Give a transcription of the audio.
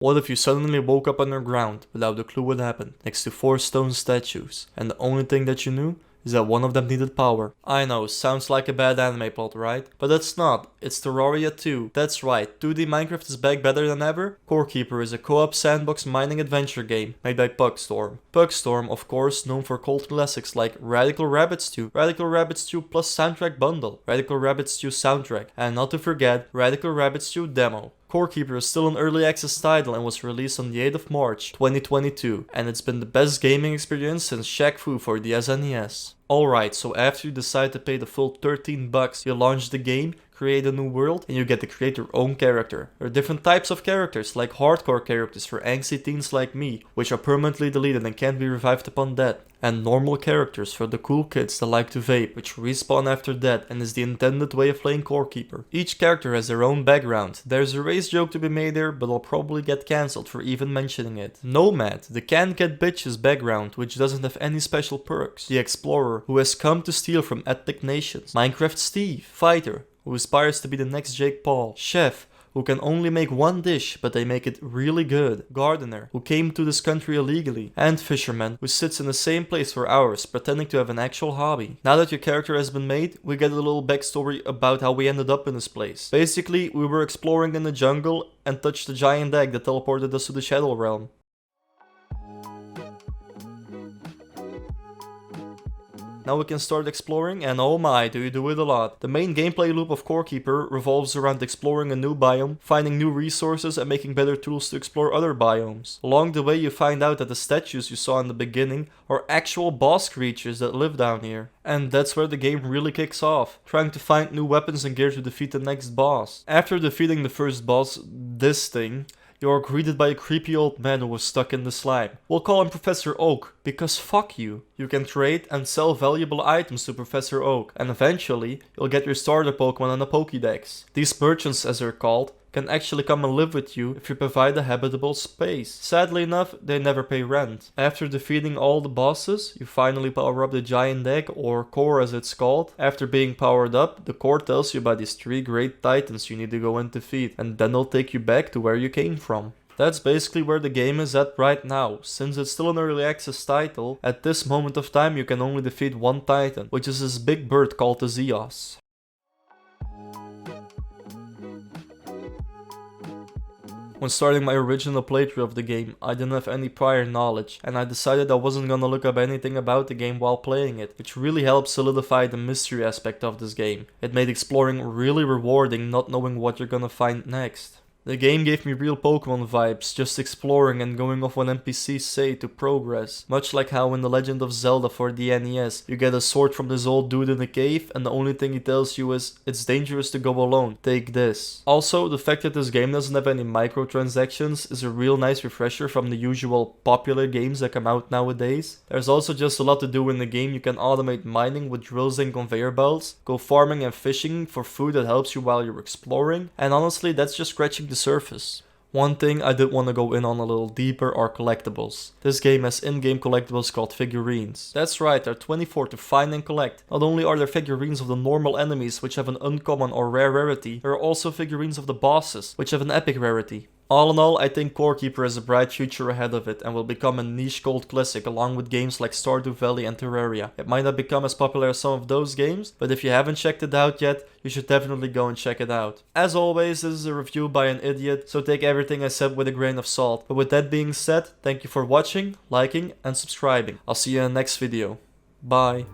What if you suddenly woke up underground without a clue what happened, next to 4 stone statues, and the only thing that you knew is that one of them needed power? I know, sounds like a bad anime plot, right? But it's not. It's Terraria 2. That's right, 2D Minecraft is back better than ever. Core Keeper is a co-op sandbox mining adventure game made by Pugstorm. Pugstorm, of course, known for cult classics like Radical Rabbids 2, Radical Rabbids 2 plus soundtrack bundle, Radical Rabbids 2 soundtrack, and not to forget, Radical Rabbids 2 demo. Core Keeper is still an early access title and was released on the 8th of March 2022, and it's been the best gaming experience since Shaq Fu for the SNES. Alright, so after you decide to pay the full $13, you launch the game, create a new world, and you get to create your own character. There are different types of characters, like hardcore characters for angsty teens like me, which are permanently deleted and can't be revived upon death, and normal characters for the cool kids that like to vape, which respawn after death and is the intended way of playing Core Keeper. Each character has their own background. There's a race joke to be made here, but I'll probably get cancelled for even mentioning it. Nomad, the can't get bitches background, which doesn't have any special perks. The Explorer, who has come to steal from ethnic nations. Minecraft Steve, Fighter, who aspires to be the next Jake Paul. Chef, who can only make one dish, but they make it really good. Gardener, who came to this country illegally. And Fisherman, who sits in the same place for hours, pretending to have an actual hobby. Now that your character has been made, we get a little backstory about how we ended up in this place. Basically, we were exploring in the jungle and touched the giant egg that teleported us to the Shadow Realm. Now we can start exploring, and oh my, do you do it a lot. The main gameplay loop of Core Keeper revolves around exploring a new biome, finding new resources and making better tools to explore other biomes. Along the way you find out that the statues you saw in the beginning are actual boss creatures that live down here. And that's where the game really kicks off, trying to find new weapons and gear to defeat the next boss. After defeating the first boss, this thing, you are greeted by a creepy old man who was stuck in the slime. We'll call him Professor Oak, because fuck you. You can trade and sell valuable items to Professor Oak, and eventually, you'll get your starter Pokemon on a Pokédex. These merchants, as they're called, can actually come and live with you if you provide a habitable space. Sadly enough, they never pay rent. After defeating all the bosses, you finally power up the giant egg, or core as it's called. After being powered up, the core tells you about these 3 great titans you need to go and defeat, and then they'll take you back to where you came from. That's basically where the game is at right now. Since it's still an early access title, at this moment of time you can only defeat one titan, which is this big bird called the Zeos. When starting my original playthrough of the game, I didn't have any prior knowledge, and I decided I wasn't gonna look up anything about the game while playing it, which really helped solidify the mystery aspect of this game. It made exploring really rewarding, not knowing what you're gonna find next. The game gave me real Pokemon vibes, just exploring and going off what NPCs say to progress. Much like how in The Legend of Zelda for the NES, you get a sword from this old dude in a cave and the only thing he tells you is, it's dangerous to go alone, take this. Also, the fact that this game doesn't have any microtransactions is a real nice refresher from the usual popular games that come out nowadays. There's also just a lot to do in the game. You can automate mining with drills and conveyor belts, go farming and fishing for food that helps you while you're exploring, and honestly that's just scratching the surface. One thing I did want to go in on a little deeper are collectibles. This game has in-game collectibles called figurines. That's right, they're 24 to find and collect. Not only are there figurines of the normal enemies which have an uncommon or rare rarity, there are also figurines of the bosses which have an epic rarity. All in all, I think Core Keeper has a bright future ahead of it and will become a niche cult classic along with games like Stardew Valley and Terraria. It might not become as popular as some of those games, but if you haven't checked it out yet, you should definitely go and check it out. As always, this is a review by an idiot, so take everything I said with a grain of salt. But with that being said, thank you for watching, liking, and subscribing. I'll see you in the next video. Bye.